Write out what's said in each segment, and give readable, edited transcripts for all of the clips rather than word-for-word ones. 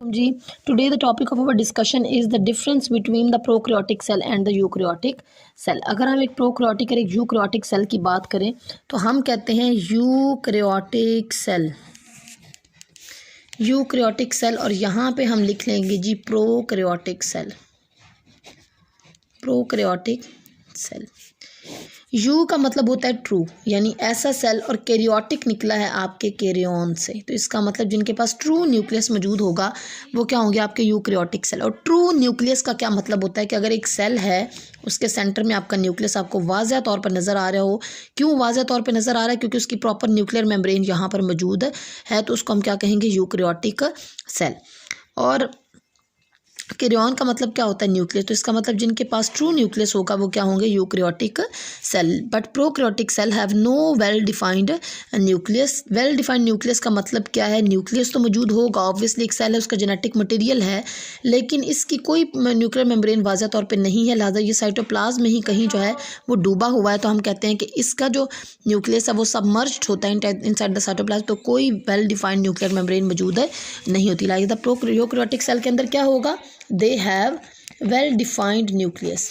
Ji, today the topic of our discussion is the difference between the prokaryotic cell and the eukaryotic cell. अगर हम एक prokaryotic और एक eukaryotic cell की बात करें तो हम कहते हैं यूकैरियोटिक सेल और यहाँ पे हम लिख लेंगे जी प्रोकैरियोटिक सेल। यू का मतलब होता है ट्रू, यानी ऐसा सेल, और कैरियोटिक निकला है आपके कैरियन से, तो इसका मतलब जिनके पास ट्रू न्यूक्लियस मौजूद होगा वो क्या होंगे, आपके यूकैरियोटिक सेल। और ट्रू न्यूक्लियस का क्या मतलब होता है कि अगर एक सेल है उसके सेंटर में आपका न्यूक्लियस आपको वाज़ह तौर पर नज़र आ रहा हो। क्यों वाज़ह तौर पर नज़र आ रहा है? क्योंकि उसकी प्रॉपर न्यूक्लियर मेम्ब्रेन यहाँ पर मौजूद है, तो उसको हम क्या कहेंगे, यूकैरियोटिक सेल। और कैरियन का मतलब क्या होता है, न्यूक्लियस, तो इसका मतलब जिनके पास ट्रू न्यूक्लियस होगा वो क्या होंगे, eukaryotic cell. But prokaryotic cell have no well defined nucleus. Well defined nucleus का मतलब क्या है, न्यूक्लियस तो मौजूद होगा, ऑब्वियसली एक सेल है, उसका जेनेटिक मटेरियल है, लेकिन इसकी कोई न्यूक्लियर मेम्ब्रेन वाज़ह तौर पे नहीं है, लिहाजा ये साइटोप्लाज्म में ही कहीं जो है वो डूबा हुआ है। तो हम कहते हैं कि इसका जो न्यूक्लियस है वो सबमर्ज्ड होता है इनसाइड द साइटोप्लाज्म, तो कोई वेल डिफाइंड न्यूक्लियर मेम्ब्रेन मौजूद नहीं होती। लाइक द प्रोकैरियोटिक सेल के अंदर क्या होगा, they have well defined nucleus।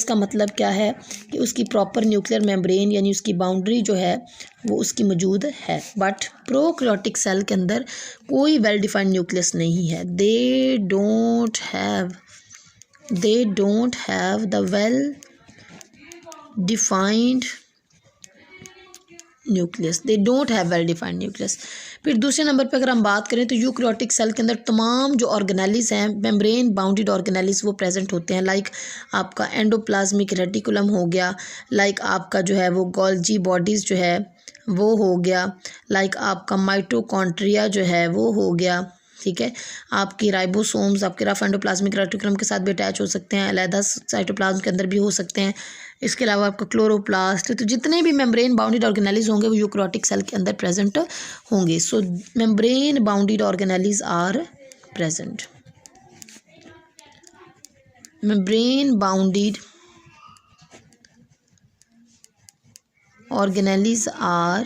का मतलब क्या है कि उसकी प्रॉपर न्यूक्लियर मेम्ब्रेन यानी उसकी बाउंड्री जो है वो उसकी मौजूद है। बट प्रोकैरियोटिक सेल के अंदर कोई वेल डिफाइंड न्यूक्लियस नहीं है। they don't have the well defined nucleus. फिर दूसरे नंबर पे अगर हम बात करें तो यूकैरियोटिक सेल के अंदर तमाम जो ऑर्गेनेलिज हैं, मेम्ब्रेन बाउंडेड ऑर्गेनेलिज, वो प्रेजेंट होते हैं। लाइक आपका एंडोप्लाज्मिक रेटिकुलम हो गया, लाइक आपका जो है वो गोल्जी बॉडीज़ जो है वो हो गया, लाइक आपका माइटोकॉन्ड्रिया जो है वो हो गया, ठीक है। आपकी राइबोसोम्स आपके रफ एंडोप्लाज्मिक रेटिकुलम के साथ भी अटैच हो सकते हैं, अलहदा साइटोप्लाज्म के अंदर भी हो सकते हैं। इसके अलावा आपका क्लोरोप्लास्ट, तो जितने भी मेम्ब्रेन बाउंडेड ऑर्गेनेलिज होंगे वो यूकैरियोटिक सेल के अंदर प्रेजेंट होंगे। So membrane bounded organelles are present. Membrane bounded organelles are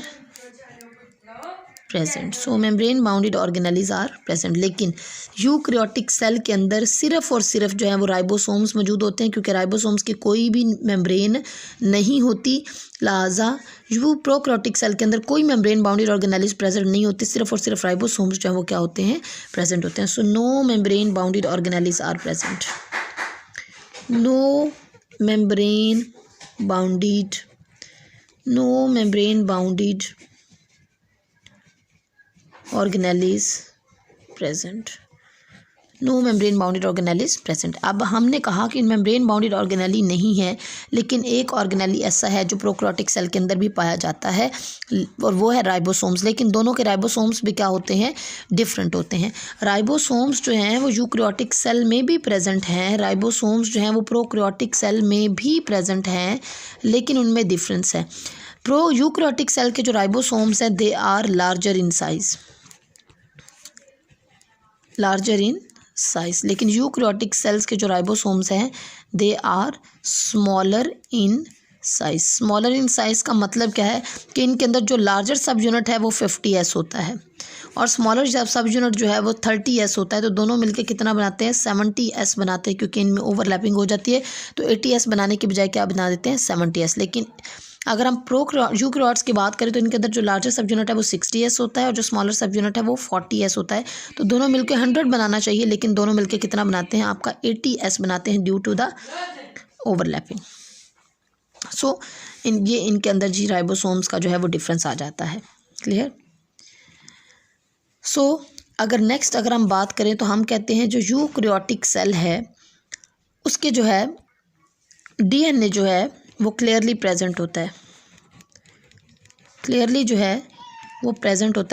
present. So membrane bounded organelles are present. लेकिन यूकैरियोटिक सेल के अंदर सिर्फ और सिर्फ जो है वो राइबोसोम्स मौजूद होते हैं, क्योंकि राइबोसोम्स की कोई भी मेम्ब्रेन नहीं होती, लिहाजा प्रोकैरियोटिक सेल के अंदर कोई मेम्ब्रेन बाउंडेड ऑर्गेनेलिज प्रेजेंट नहीं होती, सिर्फ और सिर्फ राइबोसोम्स जो है वो क्या होते हैं, प्रेजेंट होते हैं। So no membrane bounded organelles are present. No membrane bounded organelles present. No membrane bounded organelles present. अब हमने कहा कि मेम्ब्रेन बाउंडेड ऑर्गेनेली नहीं है, लेकिन एक ऑर्गेनेली ऐसा है जो प्रोकैरियोटिक सेल के अंदर भी पाया जाता है, और वो है राइबोसोम्स। लेकिन दोनों के राइबोसोम्स भी क्या होते हैं, डिफरेंट होते हैं। राइबोसोम्स जो हैं वो यूकैरियोटिक सेल में भी प्रेजेंट हैं, राइबोसोम्स जो हैं वो प्रोकैरियोटिक सेल में भी प्रेजेंट हैं, लेकिन उनमें डिफरेंस है। यूकैरियोटिक सेल के जो राइबोसोम्स हैं they are larger in size, लेकिन यूकैरियोटिक सेल्स के जो राइबोसोम्स हैं they are smaller in size. का मतलब क्या है कि इनके अंदर जो लार्जर सब यूनिट है वो 50s होता है, और स्मॉलर सब यूनिट जो है वो 30s होता है। तो दोनों मिलकर कितना बनाते हैं, 70s बनाते हैं, क्योंकि इनमें ओवरलैपिंग हो जाती है। तो 80s बनाने के बजाय क्या बना देते हैं, 70s। लेकिन अगर हम यूकैरियोट्स की बात करें तो इनके अंदर जो लार्जर सब यूनिट है वो 60s होता है, और जो स्मॉलर सब यूनिट है वो 40s होता है। तो दोनों मिलकर 100 बनाना चाहिए, लेकिन दोनों मिलकर कितना बनाते हैं, आपका 80s बनाते हैं, ड्यू टू द ओवरलैपिंग। सो इनके अंदर जी राइबोसोम्स का जो है वो डिफरेंस आ जाता है। क्लियर। सो अगर हम बात करें तो हम कहते हैं जो यूकैरियोटिक सेल है उसके जो है DNA जो है वो क्लियरली प्रेजेंट होता है,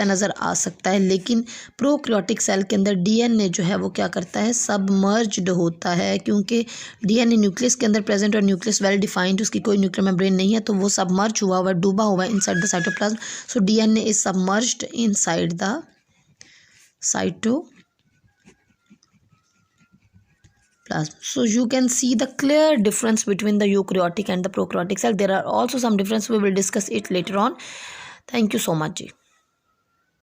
नज़र आ सकता है। लेकिन प्रोकैरियोटिक सेल के अंदर DNA जो है वो क्या करता है, सबमर्ज्ड होता है, क्योंकि DNA न्यूक्लियस के अंदर प्रेजेंट और न्यूक्लियस वेल डिफाइंड, उसकी कोई न्यूक्लियर मेम्ब्रेन नहीं है, तो वो सबमर्ज हुआ हुआ, डूबा हुआ है inside the cytoplasm. So DNA is submerged inside the cytoplasm. So you can see the clear difference between the eukaryotic and the prokaryotic cell. There are also some difference, we will discuss it later on. Thank you so much.